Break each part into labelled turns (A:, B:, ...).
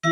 A: Wih,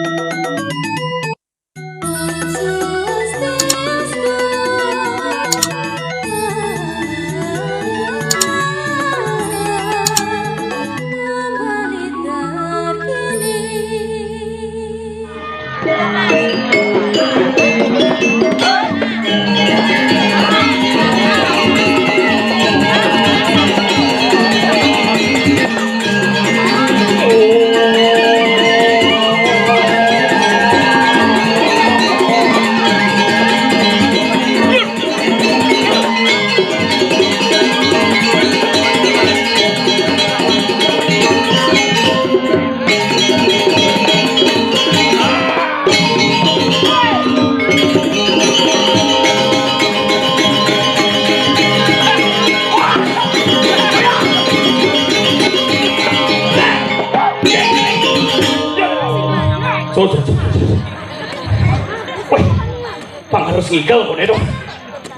A: Bang harus ngigel kok dong.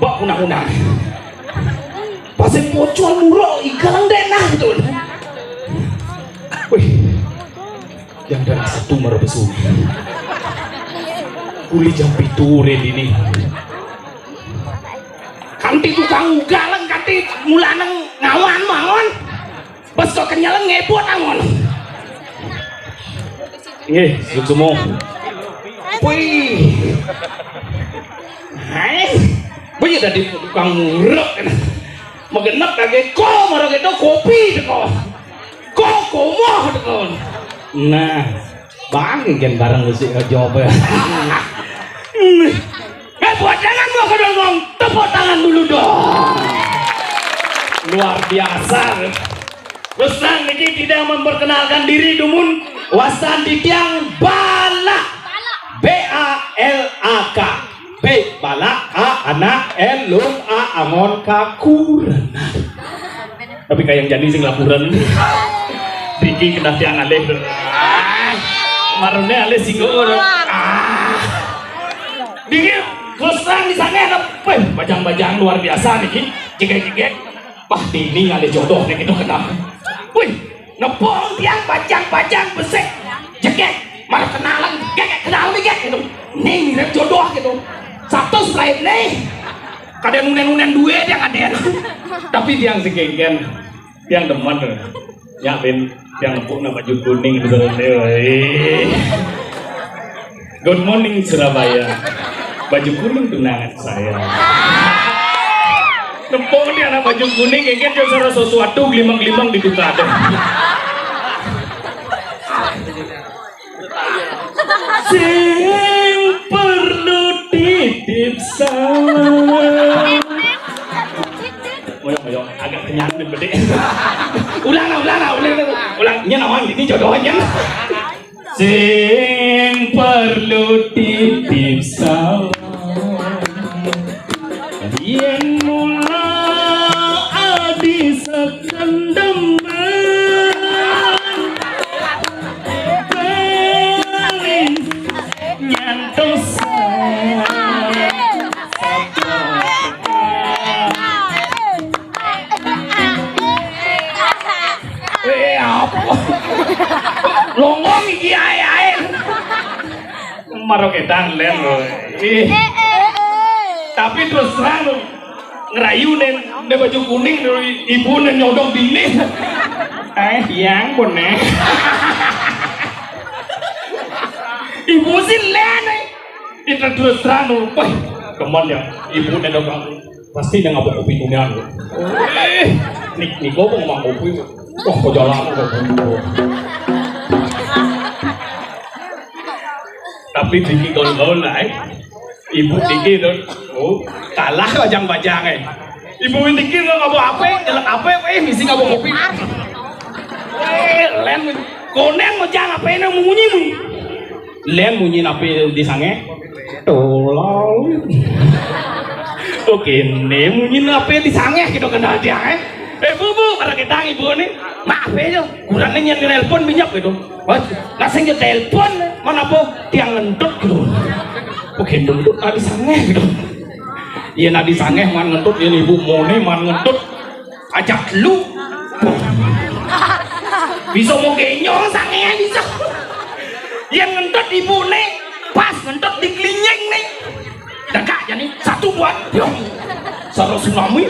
A: Mbak unang-unang. Pasien pocol murah igal denah gitu. Wih, yang dari satu merebesu. Kuli jam piture ini. Kanti tukang ugalang, kanti mulanang ngawan mangon. Bes kok kenyaleng ngebot angon. Nggih, semua. Wih, hai, wih dari tukang murah, mengenap lagi kok, marah gitu kopi deko, kok komoh deko. Nah, bang, bareng lu sih jawab ya. Buat jangan mau ke dong, tepuk tangan dulu dong. Luar biasa. Terus niki tidak memperkenalkan diri dumun wasan di tiang balak. B-A-L-A-K B balak A anak L lung A angon kakuran. Tapi kayak yang jadi sing laporan Diki kena tiang alih marunnya alih singgur Diki terus terang di sana ada bajang-bajang luar biasa nih jegek-jegek wah ini alih jodoh nih gitu kenapa wih nepong tiang bajang-bajang besek jegek malah kenalan, kenal nih gitu. Nih mirip jodoh gitu. Satu slide nih. Kadang nunen-nunen duit yang ada. Tapi tiang segenggen, tiang demen tuh. Ya ben, tiang empuk nama baju kuning gitu. Good morning Surabaya. Baju kuning tunangan saya. Empuk dia anak baju kuning, genggen juga sesuatu gelimang-gelimang di duka ada. Sing perlu titip salam. Moyo agak kenyang nih bede. Ulang. Nyen ini jodohnya. Sing perlu titip salam. Yen mula adi sekendem. Longong iki ae maroketan len tapi terus terang ngerayu nen baju kuning ibu nen nyodong dini yang bonek ibu sih len itu terus terang keman ya ibu nen nyodong pasti dia ngabok kopi kuningan nih gue mau ngomong kopi wah kok jalan tapi Diki gaul-gaul lah ibu Diki tuh kalah bajang-bajang ibu Diki tuh ngabok apa jelek apa misi ngabok kopi len konen mau jangan apa ini munyi len munyi apa di sange tolong oke nih munyi apa di sange gitu kena dia bu para kita ibu nih maaf ya kurangnya nyanyi telepon minyak gitu langsung aja telepon mana po tiang ngentut gitu oke ngentut nadi sangeh gitu iya nadi sangeh man ngentut ini ibu mone man ngentut ajak lu bisa mau genyong sangeh bisa yang ngentot ibu nih pas ngentot di klinyeng nih dekat jadi satu buat yang sarang tsunami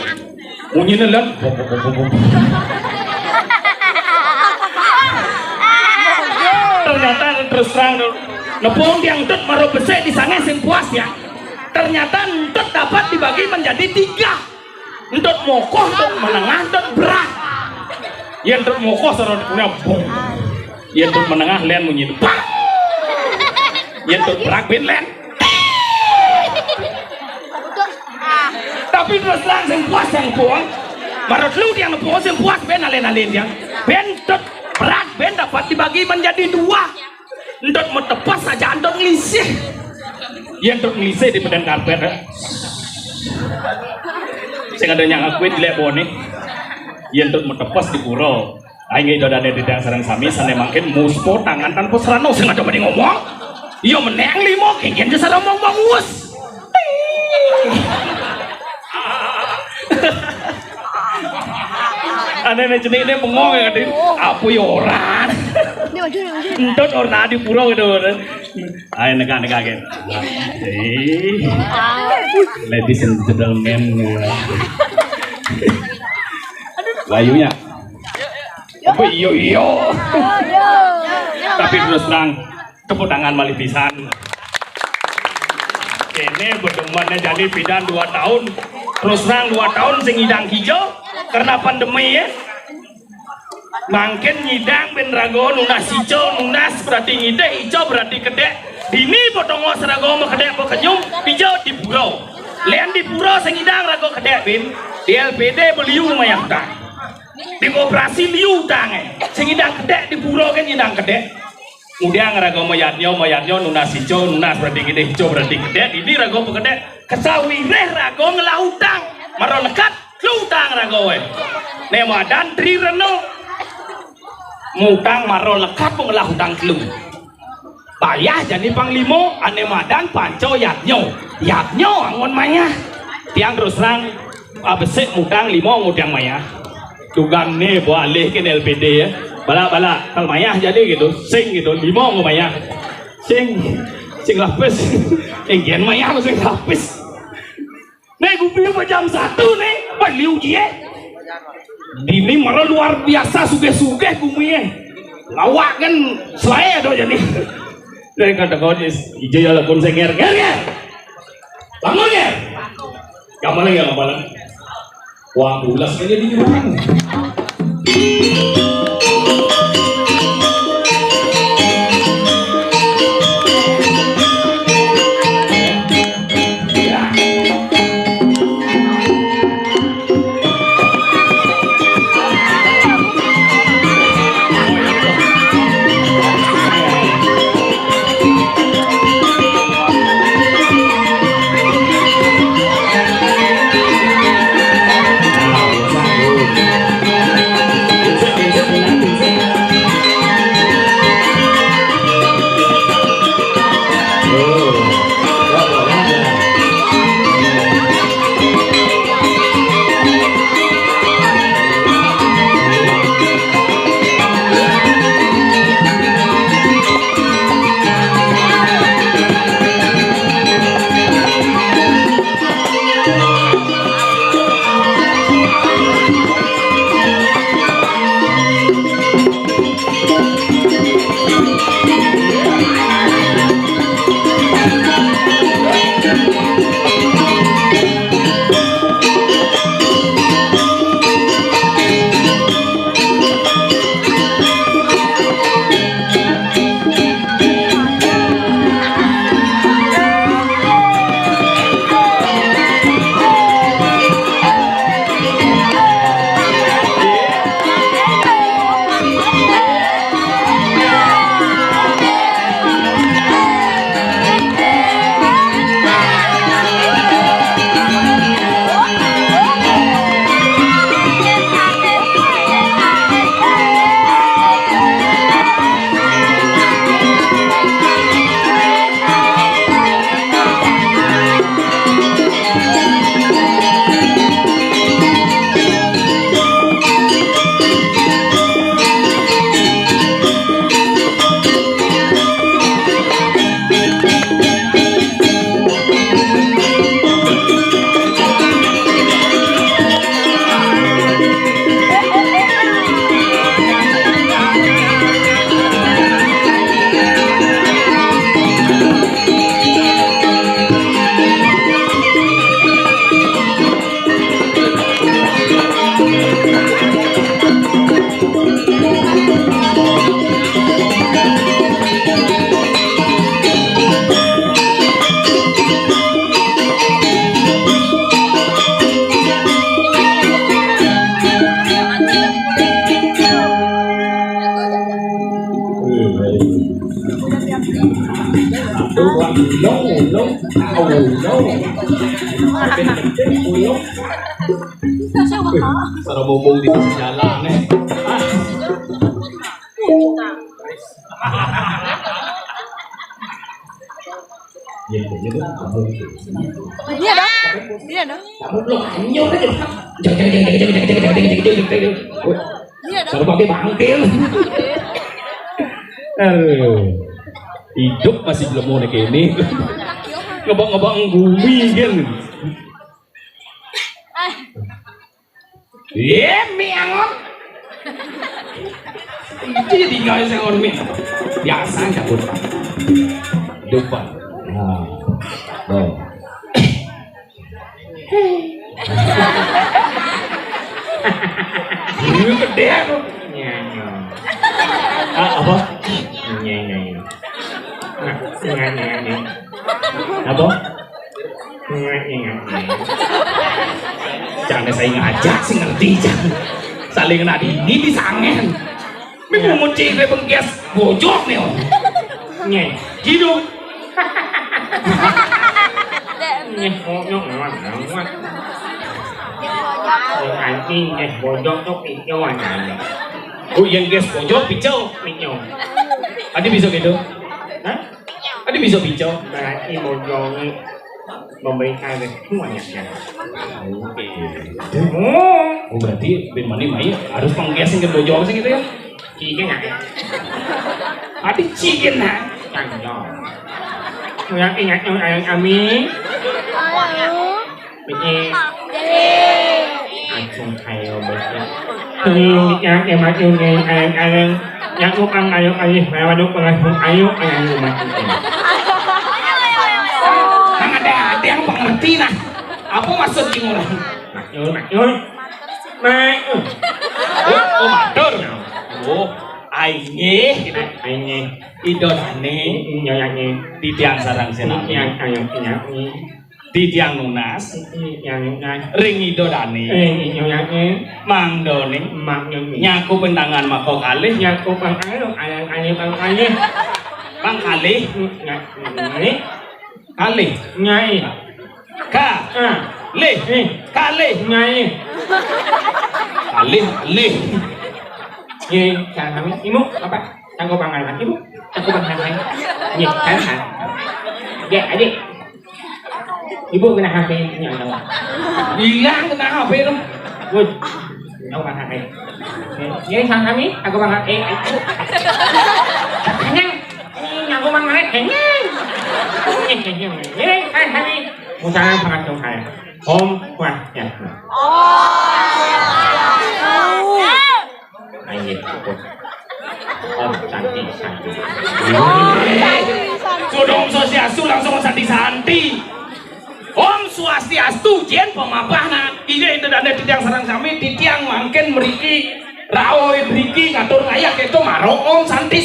A: bunyinya lan ternyata terus terang nepung yang ngentot maru besek di sana sing puas ya ternyata ngentot dapat dibagi menjadi 3 ngentot mokoh, ngentot menengah, ngentot berat yang ngentot mokoh sarang punya bong yang ngentot menengah len bunyi bang yang ngentot berat ben len tapi terus terang sing puas yang puas marut lu yang nepung sing puas ben alen-alen yang ben ngentot berat ben dapat dibagi menjadi 2 ngentot mau tepas saja ngentot ngelisih yang ngentot ngelisih di badan karpet saya ada yang ngakuin di lebon nih yang ngentot mau tepas di puro aing itu ada di daerah sarang sami sana makin muspo tangan tanpa serano saya nggak coba ngomong iya meneng limo kengken jasa ngomong bangus aneh jenis ini bengong ya kadang apa ya orang entot orang di pura gitu ayo negak-negak kan ladies and gentlemen layunya apa iyo tapi terus terang tepuk tangan malih pisan ini berdemannya jadi bidan 2 tahun terus terang 2 tahun sing hidang hijau karena pandemi ya makin nyidang ben rago nunas hijau nunas berarti ngide hijau berarti kedek ini potong rago mau kedek mau kenyum hijau di purau lian di purau sing hidang rago kedek bin di LPD beliu mayak tang di koperasi liu tang sing hidang kedek di purau kan hidang kedek kemudian rago mayatnya nunas hijau nunas berarti ngide hijau berarti kedek ini rago kedek kesawi reh rago ngelautang maro lekat lutang rago nema dan tri reno mutang maro lekat pengelah hutang kelu bayah jadi panglimo ane madan panco yatnyo angon maya tiang terus terang abesek mutang limo ngudang maya tugang nih boleh ke LPD ya bala kalau maya jadi gitu sing gitu limo ngomaya sing lapis enggen maya sing lapis nih gue jam 1 nih baliu dia ini malah luar biasa suge-suge kumie lawak kan selaya doh jadi dari kata kau hijau ya lakon senger bangun ya gampalan wah ulas aja di rumah Doang ulung, ulung. Sarap bubong di jalan nih.
B: Iya dong. Iya dong.
A: Kamu belum anyur aja.
B: Iya dong.
A: Sarap pakai bangkil. Hidup masih belum mau kayak ini. Ngebang-ngebang bumi kan. Miangon. Jadi nggak bisa ngomong biasa nggak pun. Depan. Nah, oh. Ini gede aku. Apa? Apa? Jangan saya ngajak sih ngerti jangan. Saling nadi ini disangen. Memang muncul dari pengkias bojok nih om. Nyeh, hidup. Nyeh bojok ngawat. Anjing nyeh bojok tuh pinjau aja. Oh yang gas bojok pinjau. Adi bisa gitu? Hah? Adi bisa pinjau? Berarti bojoknya memberikan semuanya. Oke. Oh berarti Ben Mani Mai harus penggesin ke bojok sih gitu ya? Cikin nggak? Adi cikin nggak? Canggih. Yang ingat yang Ami. Begini. Langsung kayak bersih. Yang maju yang bukan ayo lewat langsung ayo yang rumah itu. Ada yang pengerti nah. Apa maksud ini orang? Maksud. Oh matur. Oh aine idolane nyoyane di tiang sarang senang yang di tiang nunas ring idolane mangdone nyaku pendangan mako kalih nyaku pangkalih pangkalih kalih nyai ka lih kalih nyai kalih lih Ye, jangan kami, ibu apa? Tangguh pangkalan ibu, tangguh pangkalan. Ye, kan? Ya, adik. Ibu kena HP nya tahu. Hilang kena HP dong. Woi, tahu pangkalan. Ye, sang kami, aku pangkalan. Ibu. Kenyang, ini aku pangkalan kenyang. Ye, kan kami. Musahan pangkalan dong saya. Om, wah, ya. Ayo, Om Santi. Sudah Om Swastiastu langsung Santi. Om Swastiastu jen pemapahna. Ide itu ada di tiang sarang sami di tiang mangken meriki raoi meriki ngatur ngayak itu maro Om Santi.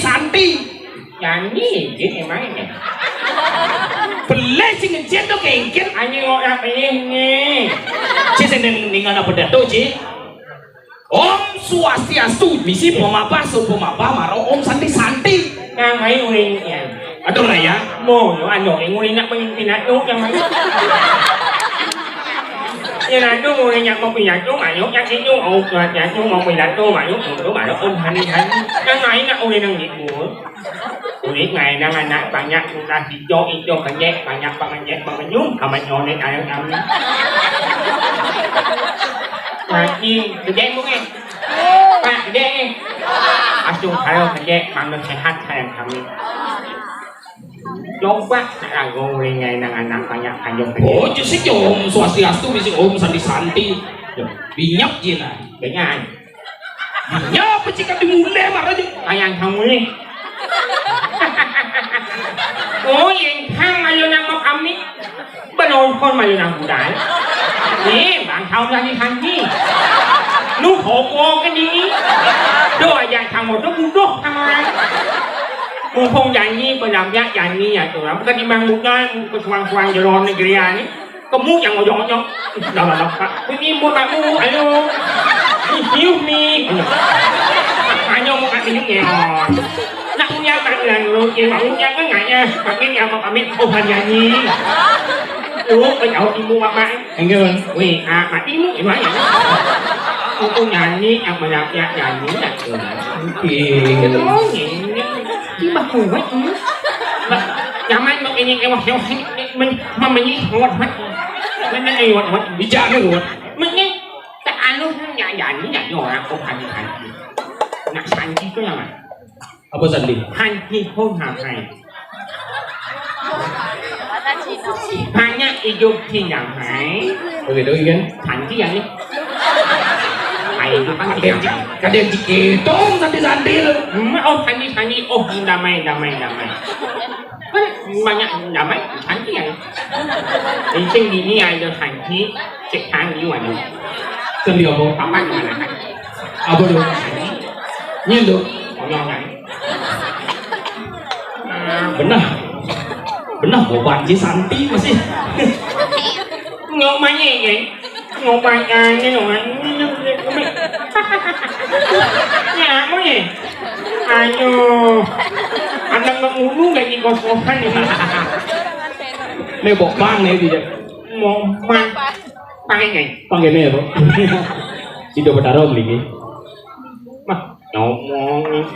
A: Yang ini emangnya. Belai sing jen tuh kengken anjing orang ini. Cie dengan apa dato cie? Om Swastiastu misi pemapah maro Om Santi yang main uring ya aduh raya mau yo ano yang uring nak pinatu yang main yang itu uring yang mau pinatu mayo yang itu mau pinatu mayo untuk mayo Om Santi yang main nak uring yang gitu uring ngày đang anak banyak sudah hijau kenyek banyak pengenyum kamu oleh ayam kami Lagi gede mungkin Pak gede Asung kalau gede Mangga sehat sayang kami Coba Ragu ringai dengan anak banyak kanyong gede Oh justru Om Swastiastu bisa Om Santi Binyap jina Dengan Binyap jika dimulai marah Ayang kamu nih Oh yang thang malu nang mau kami Penonton malu nang budaya Nè, bạn không ra đi thằng gì Nó hộ cô cái gì Đó là dành thằng một nó cũng đốt thằng ai Cô không dành gì, bà làm giá dành như vậy tụi nó Cái đi mang một cái khoan cho rôn này kìa này Có muốn dành một dọn cho Đó là lọc phát Tôi đi mua bạn mua, alo Hiếu mi Ai nhau một ăn thì nhúc nhẹ
C: Naknya bạn lu yêu ông nha có ngại nha mà cái nhà mà biết không hành nhà gì lu bây giờ đi mua bạn anh kêu vì mà đi mua nói vậy con nhà gì mà làm nhà gì là
A: Kì.
C: cái đó gì chứ mà hù quá nhà máy nó anh em theo mình mà mình đi ngọt mắt mình đi ngọt mắt
A: Đi cha cái ruột.
C: mình đi tại anh luôn nhà nhà nhỏ không hành nặng hành chi có nhà mà
A: Apa sandi?
C: hành chi không hàm hành hanya hidup thì làm hại
A: Oke, doi kan.
C: thành cái gì hay itu kan
A: Kadang diketong sandi-sandi lu.
C: oh hani oh damai kan banyak damai thành cái gì thì sinh gì như ai được hành thì sẽ thành như vậy
A: Sandi apa?
C: apa như là hành
A: Apa dong? Nyil dong.
C: ngon này
A: Benar. Benar obat si Santi masih.
C: ngon mấy gì vậy ngon bài cái ngon nhà có gì ayo anh đang uống cái gì còn khăn gì
A: Nih bok bang nih dia.
C: mau mang pakai gì
A: Panggil nih bro. Si do betaro beli.
C: mà ngon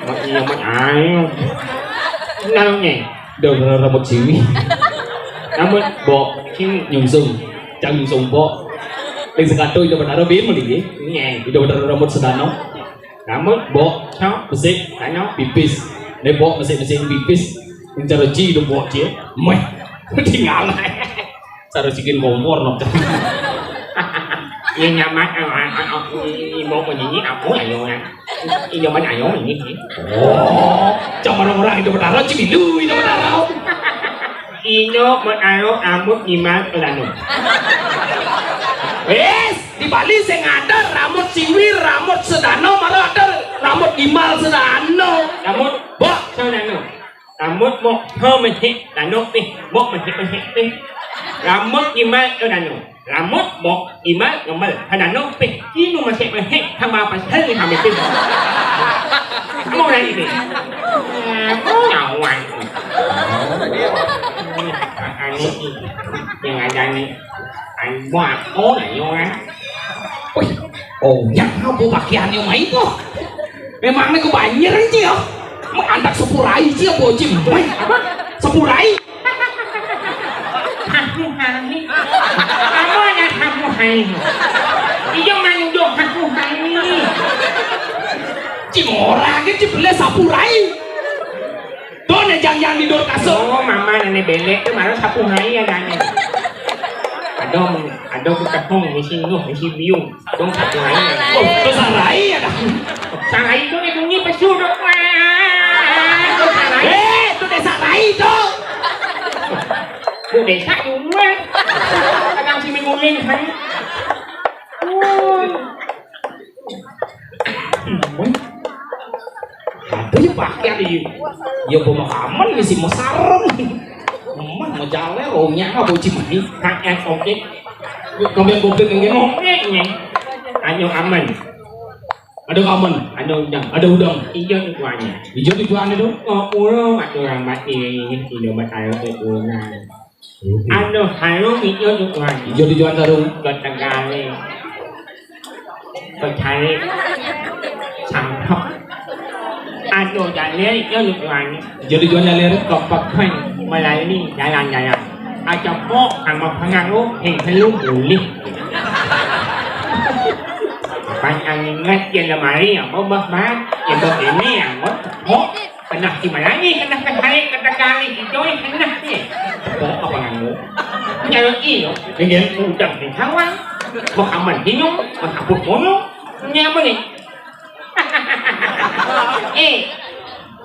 C: mà nhiều mà ai đâu nhỉ
A: Do betaro một chiwi.
C: cảm ơn
A: Bok nyung sung. Chang nyung sung bok. Lagi sekato do betaro bin beli.
C: nhẹ
A: Do betaro rambut sedano.
C: cảm ơn
A: Bok
C: cháu
A: mesik
C: cả nó
A: pipis. Nih bok mesik pipis. Yang cara ji do bok je. Meh. Tinggal. Cara bikin kompor nok.
C: như nhà máy một cái gì à cũng là vô nè vô mấy này vô gì
A: Oh, trong orang-orang itu betaro cibilu itu betaro.
C: Ino menaro rambut gimana kelanu
A: Wes, di Bali saya ada rambut siwir, rambut sedano, malah ada rambut gimal sedano.
C: rambut
A: Bok,
C: sao nanu rambut một thơ mình hít là nốt đi một mình hít đi rambut gimana kelanu rambut một gimana gimana ada nốt đi kini masih mình hít tham gia pas hari kami pun mau lagi ni mau nyawan anh yang ada ni anh buat oh này vô á
A: oh yang apa pakaian yang main kok? Memang ini kebanyakan sih ya. Anak sepurai sih ya bocim. Apa? Sepurai?
C: Aku hari kamu ada kamu hari iya mana dok aku hari
A: Cim orang ini beli sapurai. Tuh nih yang di dor kasur.
C: oh mama nenek belek tu malah aku hari ada ni ada ketepung di sini biung dong satu hari
A: Oh, kesarai ada.
C: sarai tu ni bunyi pesu dok
A: Itu desa lain tuh.
C: bu desa juga kadang si mingguin kan
A: Tapi pakaian di ya pemakaman mesti mau sarung. Emang mau jalan rohnya nggak bocim ini.
C: tak yang okey
A: Komplit yang gini.
C: ngomongnya ayo aman
A: Ada kamen,
C: ada udang
A: ada udang.
C: hijau tu kuahnya
A: Hijau di tuan itu.
C: oh ulo ada orang mati hijau bertaruh ke ulang ada harum hijau tu kuahnya
A: Hijau di tuan sarung.
C: Ketengale Ketengale Sampok Ada jalan hijau tu kuahnya
A: Hijau di tuan jalir.
C: Kepakan melalui jalan-jalan ada pok sama pengaruh yang belum boleh Panjang ingat yang lemari yang bobah banget yang begini yang pok pernah di mana ni kena kali hijau yang kena ni pok apa pengaruh jalan ini dengan udang dan kawan Muhammad hinyong makabut mono nya apa ni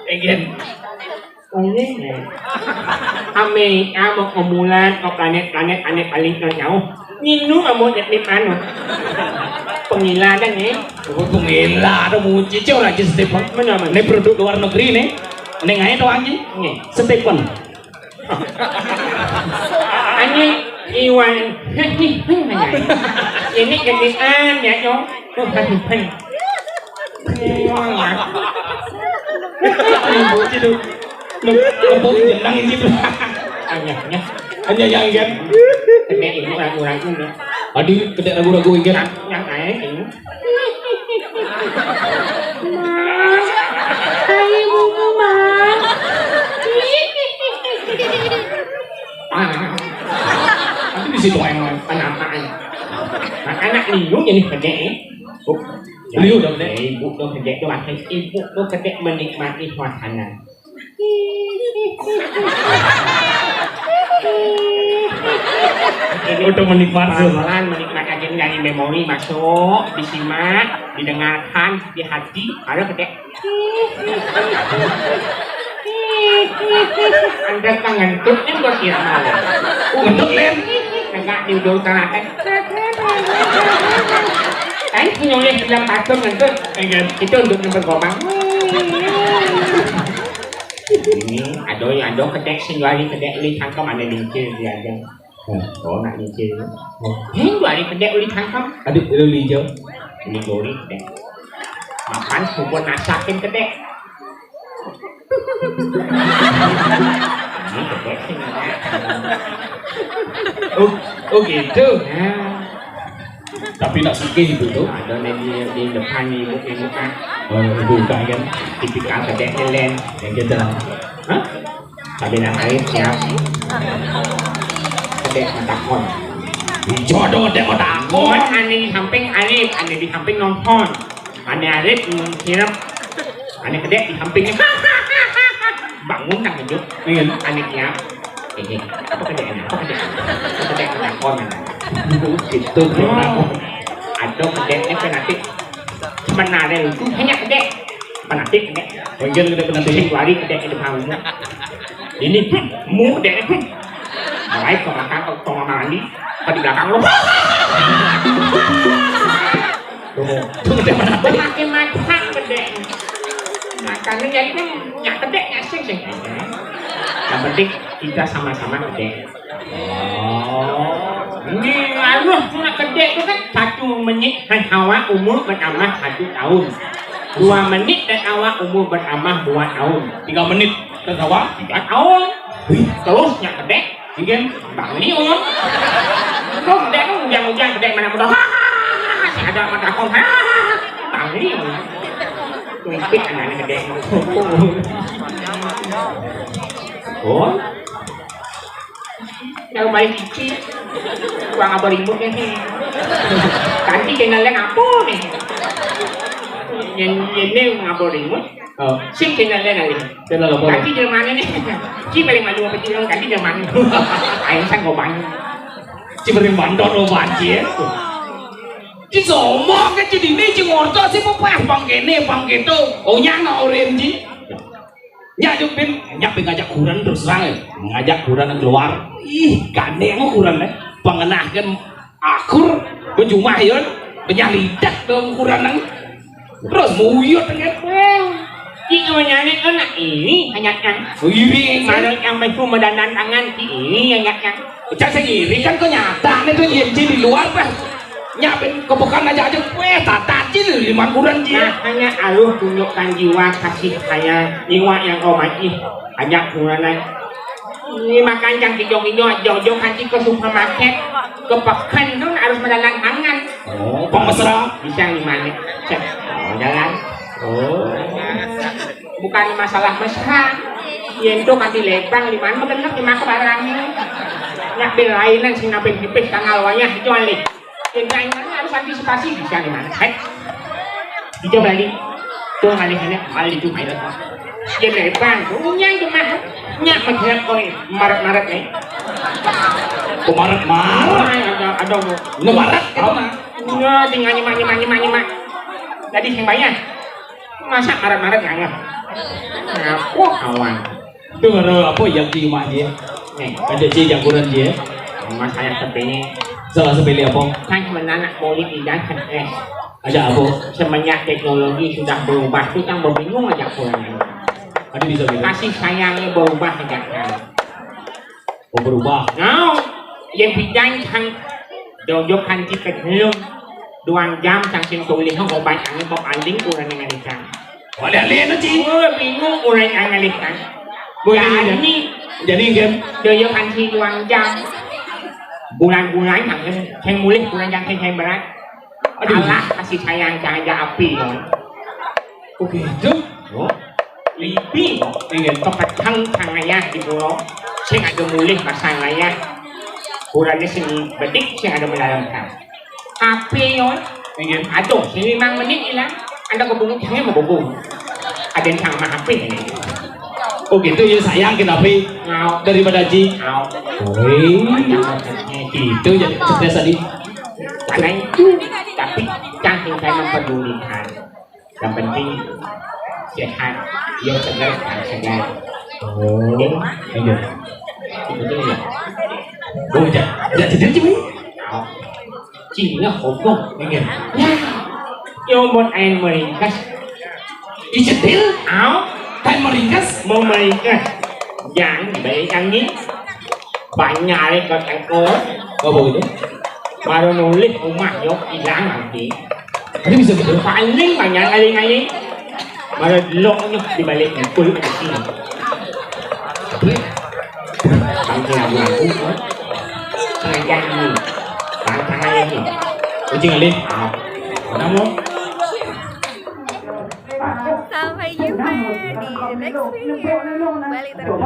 A: Again.
C: Oleh Ame amo kemulan ke planet-planet aneh paling jauh Ninu amo di mana Penggila dan ni
A: Penggila ada mau cicil lagi Stephen.
C: Mana
A: Ini produk luar negeri nih. Ini nggak itu lagi.
C: Ni
A: Stephen.
C: Ani Iwan Ini kendian ya nyong Tuh kasih pen
A: Ibu itu lembut jenang ini.
C: Anyaknya.
A: Hanya yang kan.
C: Kedek ini ragu-ragu nih.
A: Adi kedek ragu-ragu kan.
C: Yang lain ini.
B: Hai mama.
A: Nanti di situ yang
C: Penamaan. Anak liu jadi kedek.
A: liu dong deh.
C: Ibu tuh kedek tuh akhirnya ibu tuh kedek menikmati suasana. Ini
A: Untuk menikmati.
C: pelan menikmati aja dari memori masuk, disimak, didengarkan di hati, ada kedek. Anda kangen tuh ini buat irama.
A: Untuk lem.
C: Enggak diudul karaten. Kan punya bilang patung ngentut, itu untuk bergobang. Ini ado kedek singgali kedek uli tangkam ada lincir dia aja. Oh nak lincir. Singgali kedek uli tangkam.
A: Adik lu hijau.
C: Ini gori kedek. Makan bubur nasakin kedek. Ini kedek singgali.
A: Oh gitu.
C: Nah.
A: Tapi nak sikit itu tuh.
C: Ada di depan ibu kan.
A: Oh, buka kan.
C: Tipikal kedek lelen.
A: Yang kita.
C: Hah? Tapi nak air siap. Kedek matakon.
A: Jodoh deh mau takut.
C: Ane di samping Arif, ane di samping nonton. Ane Arif siap. Ane kedek di sampingnya. Bangun tak hidup.
A: Ingin.
C: Ane siap. Apa kedek ini? Apa kedek? Kedek matakon.
A: Itu takut.
C: Ada kedeknya penatik. Sebenarnya itu hanya kedek. Penatik kedek.
A: Mungkin kita pernah
C: Sing lari kedek di depan. Ini mu kedek. Mulai ke belakang ke kamar mandi. Ke di belakang lu.
A: Tuh kedek mana?
C: Makin macam kedek. Makanya jadi kan nyak kedek ngasih sih. Yang penting kita sama-sama kedek. Ini aduh cuma kedek itu kan 1 menit dan awak umur bertambah 1 tahun. 2 menit dan awak umur bertambah 2 tahun.
A: 3 menit tertawa.
C: 3 tahun. Terus nyak kedek.
A: Ingin.
C: Bang Liun. Kok kedek kan ujang-ujang kedek mana mudah. Ada mata kong. Bang Liun. Tuipik anak-anak kedek. Oh. Yang balik cici. Uang apa ributnya nih. Ganti channelnya apa nih. Ini ngapa ribut. Sing channelnya nanti.
A: Channel apa?
C: Ganti Jermannya nih. Ci paling maju apa sih ganti Jerman. Ayo sang gobang.
A: Ci beri bandot lo banjir. Ci somong ke ci dini ci ngorto sih mau bang kene bang gitu. Oh nyana orang ci. Nyak pin ngajak kuran terus terang ngajak kuran keluar. Ih gandeng kuran deh. Pengenahkan akur berjumah yon penyalidak dong kuran nang. Terus muyut dengan
C: Ci nyari anak ini hanya yang
A: iri
C: mana yang mampu medandan tangan ini yang
A: cak sendiri kan kok nyata nih tuh yenci di luar bah nyapin kebukan aja tataci di kuran ji.
C: Nah hanya aluh tunjukkan jiwa kasih saya jiwa yang romantis ajak kuranai ini makan yang hijau-hijau jauh-jauh kanci ke supermarket ke pekan itu harus medandan tangan.
A: Oh pemesra
C: Bisa di mana? Oh jalan. Oh bukan masalah mesra yento kanti lebang di mana bener di mana barangnya nyak belainan sing napin dipis tanggal wayah jual nih yang harus antisipasi bisa di mana hijau balik tuh alih-alih malah itu main dia lebang punya cuma nyak menghirap kau maret-maret nih
A: kemarin
C: ada
A: ngemaret
C: nggak tinggal nyimak jadi yang banyak masa maret-maret nggak wah kawan
A: itu ada apa yang di rumah dia
C: nih
A: ada ci yang kurang dia
C: mas saya sepele
A: salah sepele apa
C: kan sebenarnya politik tidak stres
A: ada apa
C: semenjak teknologi sudah berubah kita bingung aja kurang
A: ada bisa bilang
C: kasih sayangnya berubah aja kan
A: oh berubah
C: no yang bidang kan dojokan kita belum 2 jam sang sing tulis hong obat angin pop anding kurang dengan ikan
A: Wadah lihat Ci.
C: Bingung orang yang ngalihkan.
A: Jadi game.
C: Dia panci uang jam. Bulan-bulan yang mulai bulan yang berat. Allah kasih sayang cahaya api.
A: Oh gitu.
C: Lipi ingin tempat thang ayah di pulau. Saya ada mulai pasang ayah. Bulannya sini betik saya ada melalui. Api yon. Ingin aduh, sini 5 menit hilang. Anda kebungun jangan mau bubung. Ada yang sama api ini.
A: Oh gitu ya sayang kenapa daripada Ci. Gitu jadi cerdas tadi.
C: Karena itu tapi jangan saya mempedulikan. Yang penting sehat, yang segar dan segar.
A: Oh, iya.
C: Betul ya.
A: Oh, jangan cerdas Ci.
C: Chỉ là khổ vô yêu một anh meringkas
A: Icetil
C: áo
A: kayak meringkas
C: mau meringkas jangan dibalik angin banyak lagi kata kau
A: oh begitu
C: baru nulis rumah yuk hilang nanti
A: ini bisa gitu
C: paling banyak kali baru loknya dibalik kulit ke sini bangkit lagu sengaja ini bangkit ini
A: kucing alih kamu
B: Sampai jumpa di next video. Balik terus.